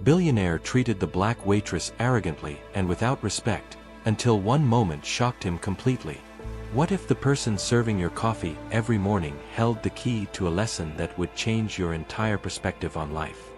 Billionaire treated the black waitress arrogantly and without respect, until one moment shocked him completely. What if the person serving your coffee every morning held the key to a lesson that would change your entire perspective on life?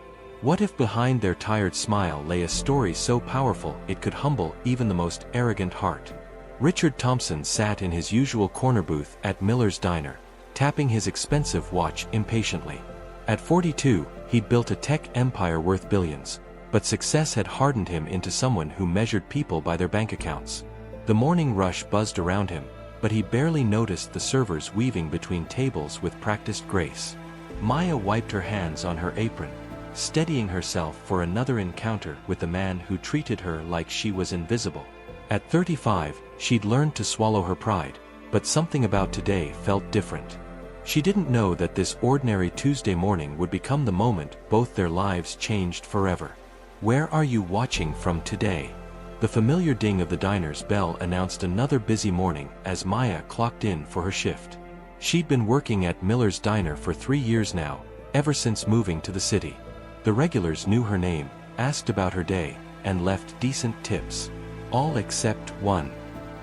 What if behind their tired smile lay a story so powerful it could humble even the most arrogant heart? Richard Thompson sat in his usual corner booth at Miller's Diner, tapping his expensive watch impatiently. At 42, he'd built a tech empire worth billions, but success had hardened him into someone who measured people by their bank accounts. The morning rush buzzed around him, but he barely noticed the servers weaving between tables with practiced grace. Maya wiped her hands on her apron, steadying herself for another encounter with the man who treated her like she was invisible. At 35, she'd learned to swallow her pride, but something about today felt different. She didn't know that this ordinary Tuesday morning would become the moment both their lives changed forever. "Where are you watching from today?" The familiar ding of the diner's bell announced another busy morning as Maya clocked in for her shift. She'd been working at Miller's Diner for 3 years now, ever since moving to the city. The regulars knew her name, asked about her day, and left decent tips. All except one.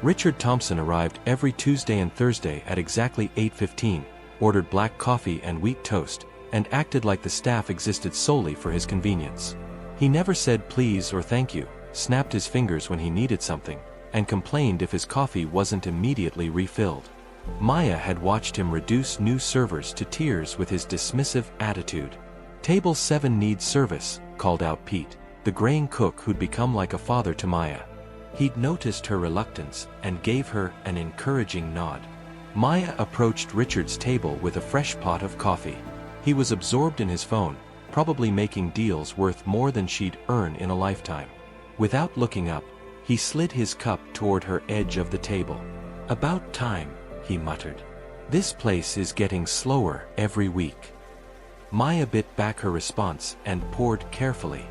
Richard Thompson arrived every Tuesday and Thursday at exactly 8:15, ordered black coffee and wheat toast, and acted like the staff existed solely for his convenience. He never said please or thank you, snapped his fingers when he needed something, and complained if his coffee wasn't immediately refilled. Maya had watched him reduce new servers to tears with his dismissive attitude. "Table 7 needs service," called out Pete, the grain cook who'd become like a father to Maya. He'd noticed her reluctance and gave her an encouraging nod. Maya approached Richard's table with a fresh pot of coffee. He was absorbed in his phone, probably making deals worth more than she'd earn in a lifetime. Without looking up, he slid his cup toward her edge of the table. "About time," he muttered. "This place is getting slower every week." Maya bit back her response and poured carefully.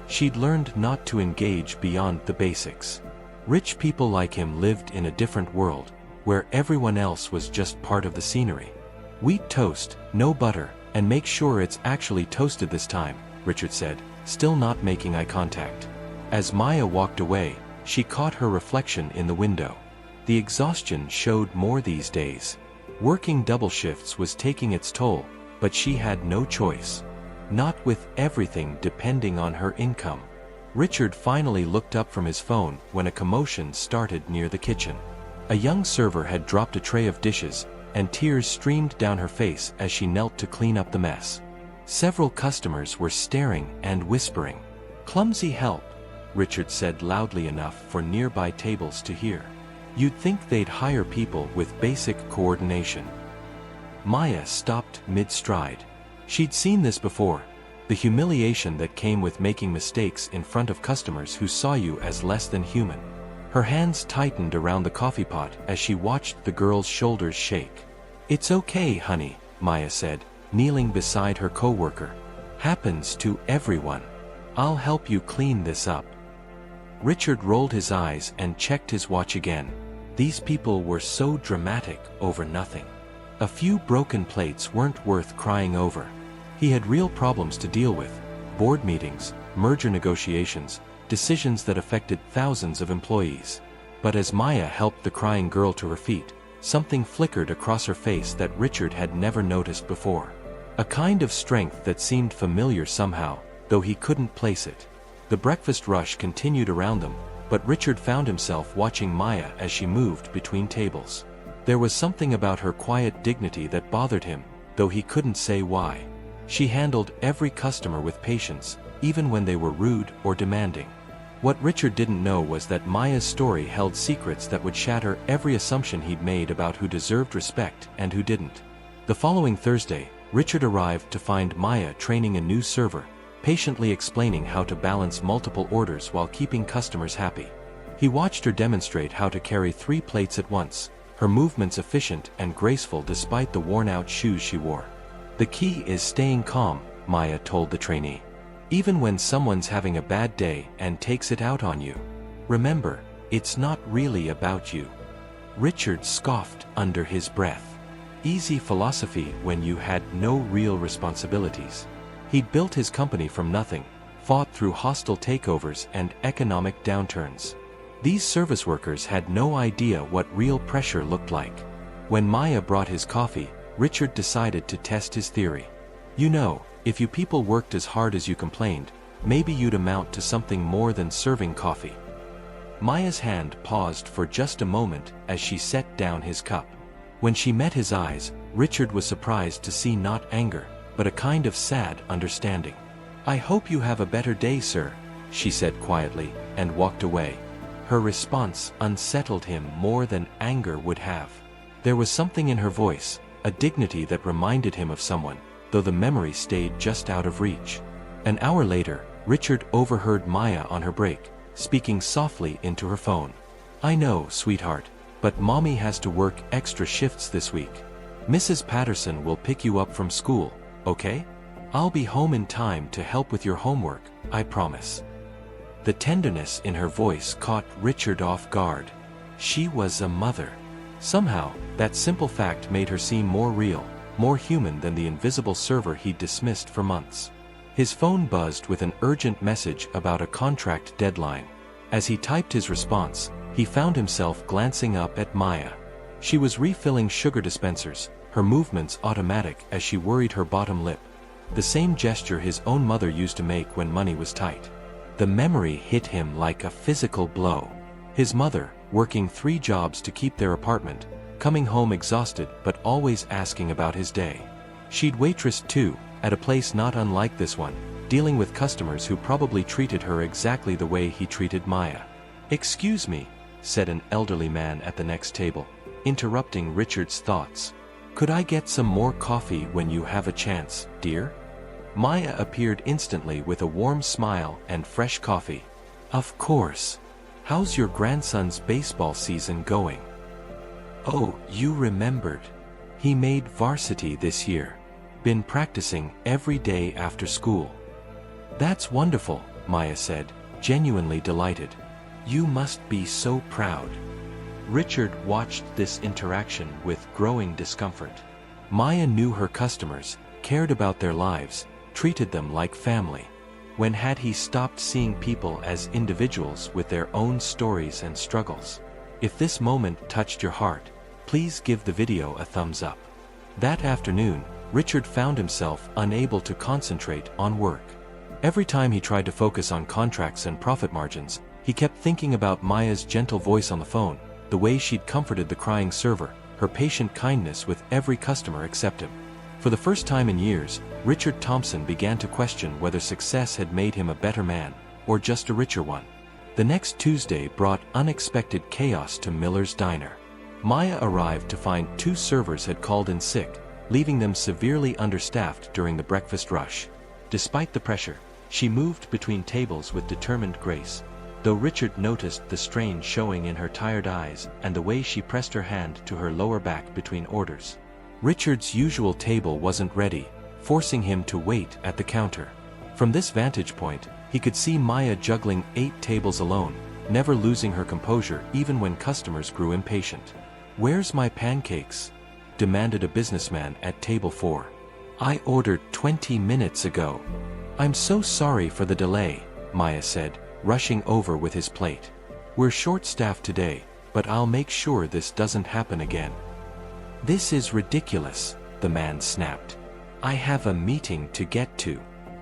She'd learned not to engage beyond the basics. Rich people like him lived in a different world, where everyone else was just part of the scenery. "Wheat toast, no butter, and make sure it's actually toasted this time," Richard said, still not making eye contact. As Maya walked away, she caught her reflection in the window. The exhaustion showed more these days. Working double shifts was taking its toll, but she had no choice. Not with everything depending on her income. Richard finally looked up from his phone when a commotion started near the kitchen. A young server had dropped a tray of dishes, and tears streamed down her face as she knelt to clean up the mess. Several customers were staring and whispering. "Clumsy help," Richard said loudly enough for nearby tables to hear. "You'd think they'd hire people with basic coordination." Maya stopped mid-stride. She'd seen this before, the humiliation that came with making mistakes in front of customers who saw you as less than human. Her hands tightened around the coffee pot as she watched the girl's shoulders shake. "It's okay, honey," Maya said, kneeling beside her coworker. "Happens to everyone. I'll help you clean this up." Richard rolled his eyes and checked his watch again. These people were so dramatic over nothing. A few broken plates weren't worth crying over. He had real problems to deal with: board meetings, merger negotiations, decisions that affected thousands of employees. But as Maya helped the crying girl to her feet, something flickered across her face that Richard had never noticed before. A kind of strength that seemed familiar somehow, though he couldn't place it. The breakfast rush continued around them, but Richard found himself watching Maya as she moved between tables. There was something about her quiet dignity that bothered him, though he couldn't say why. She handled every customer with patience, even when they were rude or demanding. What Richard didn't know was that Maya's story held secrets that would shatter every assumption he'd made about who deserved respect and who didn't. The following Thursday, Richard arrived to find Maya training a new server, patiently explaining how to balance multiple orders while keeping customers happy. He watched her demonstrate how to carry 3 plates at once, her movements efficient and graceful despite the worn-out shoes she wore. "The key is staying calm," Maya told the trainee. "Even when someone's having a bad day and takes it out on you. Remember, it's not really about you." Richard scoffed under his breath. Easy philosophy when you had no real responsibilities. He'd built his company from nothing, fought through hostile takeovers and economic downturns. These service workers had no idea what real pressure looked like. When Maya brought his coffee, Richard decided to test his theory. You know, if you people worked as hard as you complained, maybe you'd amount to something more than serving coffee. Maya's hand paused for just a moment as she set down his cup. When she met his eyes, Richard was surprised to see not anger, but a kind of sad understanding. "I hope you have a better day, sir," she said quietly, and walked away. Her response unsettled him more than anger would have. There was something in her voice, a dignity that reminded him of someone, though the memory stayed just out of reach. An hour later, Richard overheard Maya on her break, speaking softly into her phone. "I know, sweetheart, but Mommy has to work extra shifts this week. Mrs. Patterson will pick you up from school, okay? I'll be home in time to help with your homework, I promise." The tenderness in her voice caught Richard off guard. She was a mother. Somehow, that simple fact made her seem more real, more human than the invisible server he'd dismissed for months. His phone buzzed with an urgent message about a contract deadline. As he typed his response, he found himself glancing up at Maya. She was refilling sugar dispensers, her movements automatic as she worried her bottom lip. The same gesture his own mother used to make when money was tight. The memory hit him like a physical blow. His mother, working 3 jobs to keep their apartment, coming home exhausted but always asking about his day. She'd waitress too, at a place not unlike this one, dealing with customers who probably treated her exactly the way he treated Maya. "Excuse me," said an elderly man at the next table, interrupting Richard's thoughts. "Could I get some more coffee when you have a chance, dear?" Maya appeared instantly with a warm smile and fresh coffee. "Of course. How's your grandson's baseball season going?" "Oh, you remembered. He made varsity this year. Been practicing every day after school." "That's wonderful," Maya said, genuinely delighted. "You must be so proud." Richard watched this interaction with growing discomfort. Maya knew her customers, cared about their lives, treated them like family. When had he stopped seeing people as individuals with their own stories and struggles? If this moment touched your heart, please give the video a thumbs up. That afternoon, Richard found himself unable to concentrate on work. Every time he tried to focus on contracts and profit margins, he kept thinking about Maya's gentle voice on the phone, the way she'd comforted the crying server, her patient kindness with every customer except him. For the first time in years, Richard Thompson began to question whether success had made him a better man, or just a richer one. The next Tuesday brought unexpected chaos to Miller's Diner. Maya arrived to find 2 servers had called in sick, leaving them severely understaffed during the breakfast rush. Despite the pressure, she moved between tables with determined grace, though Richard noticed the strain showing in her tired eyes and the way she pressed her hand to her lower back between orders. Richard's usual table wasn't ready, forcing him to wait at the counter. From this vantage point, he could see Maya juggling 8 tables alone, never losing her composure even when customers grew impatient. "Where's my pancakes?" demanded a businessman at table 4. "I ordered 20 minutes ago." "I'm so sorry for the delay," Maya said, rushing over with his plate. "We're short-staffed today, but I'll make sure this doesn't happen again." "This is ridiculous," the man snapped. "I have a meeting to get to."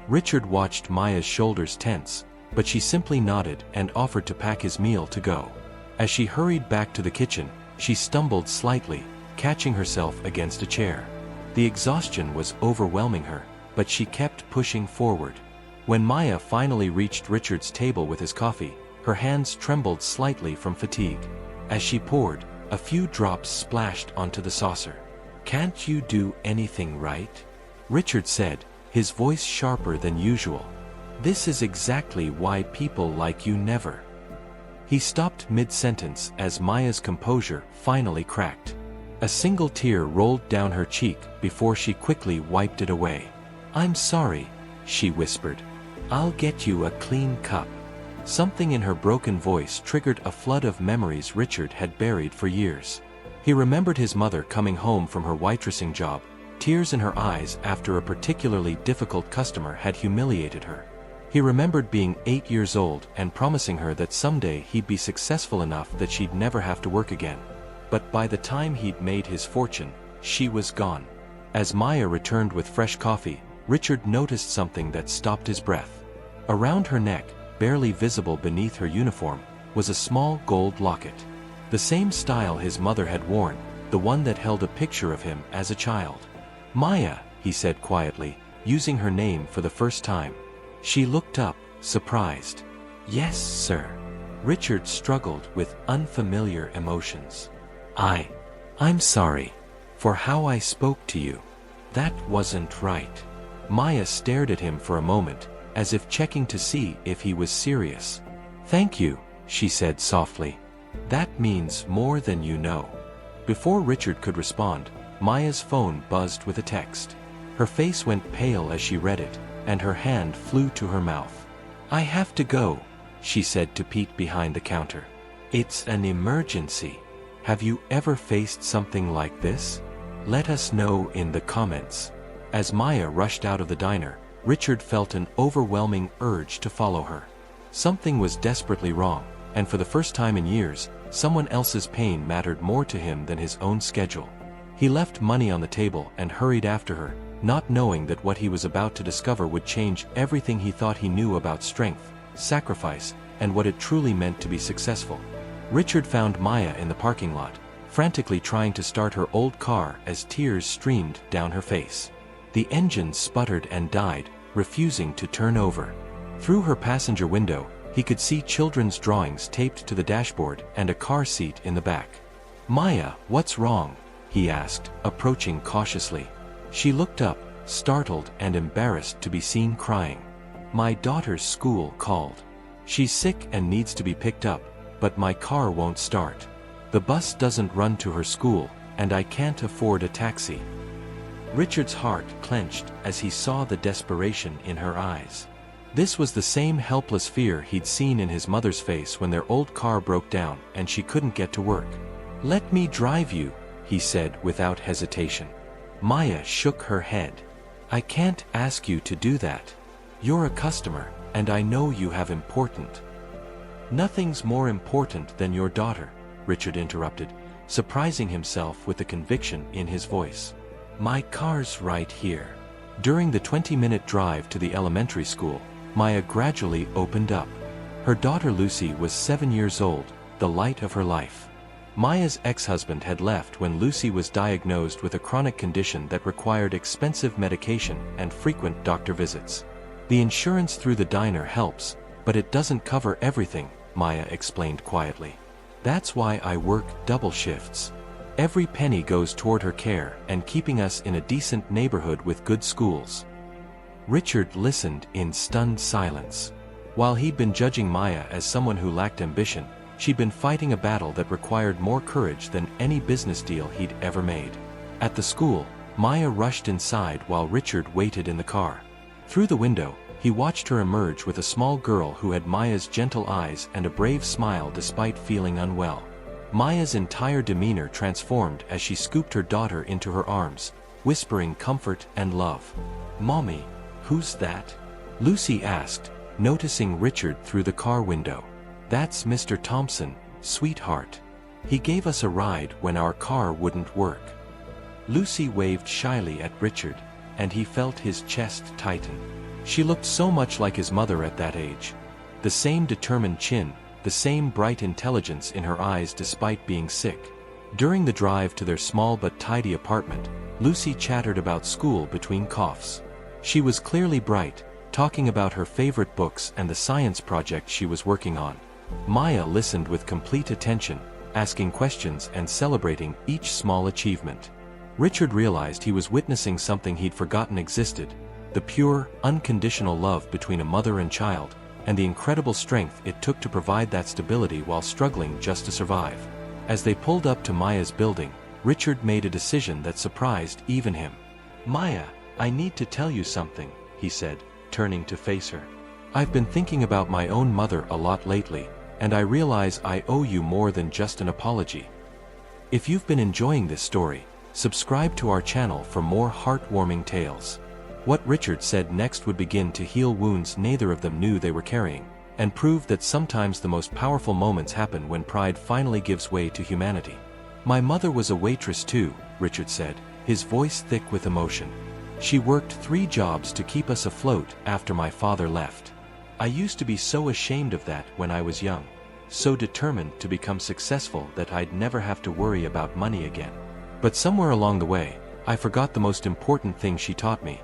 Richard watched Maya's shoulders tense, but she simply nodded and offered to pack his meal to go. As she hurried back to the kitchen, she stumbled slightly, catching herself against a chair. The exhaustion was overwhelming her, but she kept pushing forward. When Maya finally reached Richard's table with his coffee, her hands trembled slightly from fatigue. As she poured, a few drops splashed onto the saucer. "Can't you do anything right?" Richard said, his voice sharper than usual. "This is exactly why people like you never." He stopped mid-sentence as Maya's composure finally cracked. A single tear rolled down her cheek before she quickly wiped it away. "I'm sorry," she whispered. "I'll get you a clean cup." Something in her broken voice triggered a flood of memories Richard had buried for years. He remembered his mother coming home from her waitressing job, tears in her eyes after a particularly difficult customer had humiliated her. He remembered being 8 years old and promising her that someday he'd be successful enough that she'd never have to work again. But by the time he'd made his fortune, she was gone. As Maya returned with fresh coffee, Richard noticed something that stopped his breath. Around her neck, barely visible beneath her uniform, was a small gold locket. The same style his mother had worn, the one that held a picture of him as a child. "Maya," he said quietly, using her name for the first time. She looked up, surprised. "Yes, sir." Richard struggled with unfamiliar emotions. I'm sorry for how I spoke to you. That wasn't right." Maya stared at him for a moment, as if checking to see if he was serious. "Thank you," she said softly. "That means more than you know." Before Richard could respond, Maya's phone buzzed with a text. Her face went pale as she read it, and her hand flew to her mouth. "I have to go," she said to Pete behind the counter. "It's an emergency. Have you ever faced something like this? Let us know in the comments." As Maya rushed out of the diner, Richard felt an overwhelming urge to follow her. Something was desperately wrong, and for the first time in years, someone else's pain mattered more to him than his own schedule. He left money on the table and hurried after her, not knowing that what he was about to discover would change everything he thought he knew about strength, sacrifice, and what it truly meant to be successful. Richard found Maya in the parking lot, frantically trying to start her old car as tears streamed down her face. The engine sputtered and died, refusing to turn over. Through her passenger window, he could see children's drawings taped to the dashboard and a car seat in the back. "Maya, what's wrong?" he asked, approaching cautiously. She looked up, startled and embarrassed to be seen crying. "My daughter's school called. She's sick and needs to be picked up, but my car won't start. The bus doesn't run to her school, and I can't afford a taxi." Richard's heart clenched as he saw the desperation in her eyes. This was the same helpless fear he'd seen in his mother's face when their old car broke down and she couldn't get to work. "Let me drive you," he said without hesitation. Maya shook her head. "I can't ask you to do that. You're a customer, and I know you have important—" "Nothing's more important than your daughter," Richard interrupted, surprising himself with the conviction in his voice. "My car's right here." During the 20-minute drive to the elementary school, Maya gradually opened up. Her daughter Lucy was 7 years old, the light of her life. Maya's ex-husband had left when Lucy was diagnosed with a chronic condition that required expensive medication and frequent doctor visits. "The insurance through the diner helps, but it doesn't cover everything," Maya explained quietly. "That's why I work double shifts. Every penny goes toward her care and keeping us in a decent neighborhood with good schools." Richard listened in stunned silence. While he'd been judging Maya as someone who lacked ambition, she'd been fighting a battle that required more courage than any business deal he'd ever made. At the school, Maya rushed inside while Richard waited in the car. Through the window, he watched her emerge with a small girl who had Maya's gentle eyes and a brave smile despite feeling unwell. Maya's entire demeanor transformed as she scooped her daughter into her arms, whispering comfort and love. "Mommy, who's that?" Lucy asked, noticing Richard through the car window. "That's Mr. Thompson, sweetheart. He gave us a ride when our car wouldn't work." Lucy waved shyly at Richard, and he felt his chest tighten. She looked so much like his mother at that age. The same determined chin, the same bright intelligence in her eyes despite being sick. During the drive to their small but tidy apartment, Lucy chattered about school between coughs. She was clearly bright, talking about her favorite books and the science project she was working on. Maya listened with complete attention, asking questions and celebrating each small achievement. Richard realized he was witnessing something he'd forgotten existed: the pure, unconditional love between a mother and child, and the incredible strength it took to provide that stability while struggling just to survive. As they pulled up to Maya's building, Richard made a decision that surprised even him. "Maya, I need to tell you something," he said, turning to face her. "I've been thinking about my own mother a lot lately, and I realize I owe you more than just an apology." If you've been enjoying this story, subscribe to our channel for more heartwarming tales. What Richard said next would begin to heal wounds neither of them knew they were carrying, and prove that sometimes the most powerful moments happen when pride finally gives way to humanity. My mother was a waitress too, Richard said, his voice thick with emotion. She worked 3 jobs to keep us afloat after my father left. I used to be so ashamed of that when I was young, so determined to become successful that I'd never have to worry about money again. But somewhere along the way, I forgot the most important thing she taught me,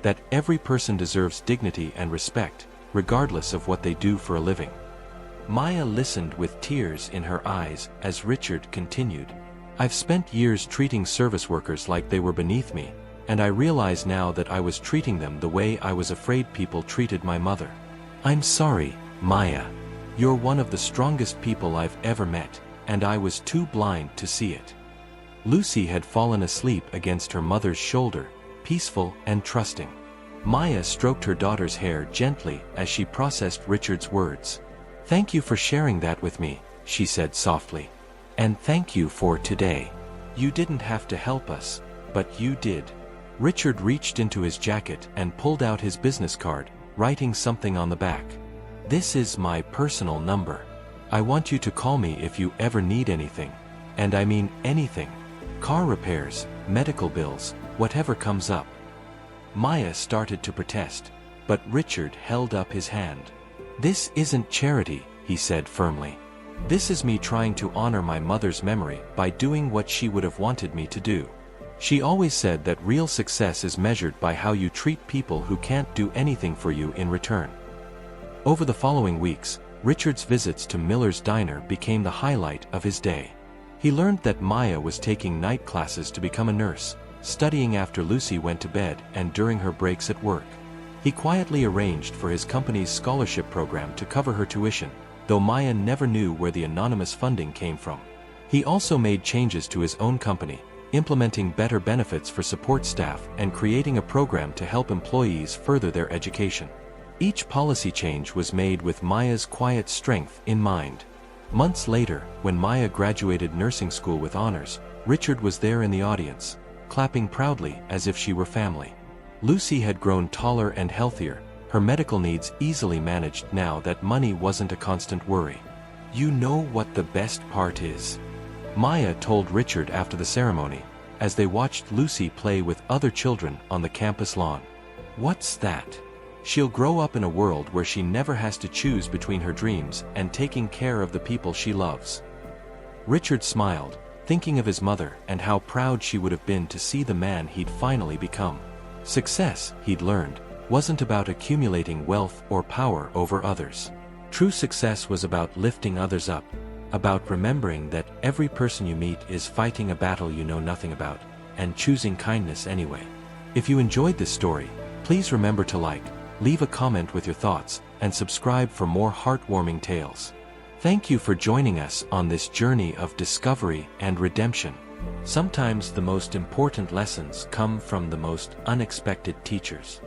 that every person deserves dignity and respect, regardless of what they do for a living. Maya listened with tears in her eyes as Richard continued. I've spent years treating service workers like they were beneath me, and I realize now that I was treating them the way I was afraid people treated my mother. I'm sorry, Maya. You're one of the strongest people I've ever met, and I was too blind to see it. Lucy had fallen asleep against her mother's shoulder, peaceful and trusting. Maya stroked her daughter's hair gently as she processed Richard's words. Thank you for sharing that with me, she said softly. And thank you for today. You didn't have to help us, but you did. Richard reached into his jacket and pulled out his business card, writing something on the back. This is my personal number. I want you to call me if you ever need anything. And I mean anything. Car repairs, medical bills, whatever comes up. Maya started to protest, but Richard held up his hand. This isn't charity, he said firmly. This is me trying to honor my mother's memory by doing what she would have wanted me to do. She always said that real success is measured by how you treat people who can't do anything for you in return. Over the following weeks, Richard's visits to Miller's Diner became the highlight of his day. He learned that Maya was taking night classes to become a nurse, studying after Lucy went to bed and during her breaks at work. He quietly arranged for his company's scholarship program to cover her tuition, though Maya never knew where the anonymous funding came from. He also made changes to his own company, implementing better benefits for support staff and creating a program to help employees further their education. Each policy change was made with Maya's quiet strength in mind. Months later, when Maya graduated nursing school with honors, Richard was there in the audience, clapping proudly as if she were family. Lucy had grown taller and healthier, her medical needs easily managed now that money wasn't a constant worry. You know what the best part is? Maya told Richard after the ceremony, as they watched Lucy play with other children on the campus lawn. What's that? She'll grow up in a world where she never has to choose between her dreams and taking care of the people she loves. Richard smiled, thinking of his mother and how proud she would have been to see the man he'd finally become. Success, he'd learned, wasn't about accumulating wealth or power over others. True success was about lifting others up, about remembering that every person you meet is fighting a battle you know nothing about, and choosing kindness anyway. If you enjoyed this story, please remember to like, leave a comment with your thoughts, and subscribe for more heartwarming tales. Thank you for joining us on this journey of discovery and redemption. Sometimes the most important lessons come from the most unexpected teachers.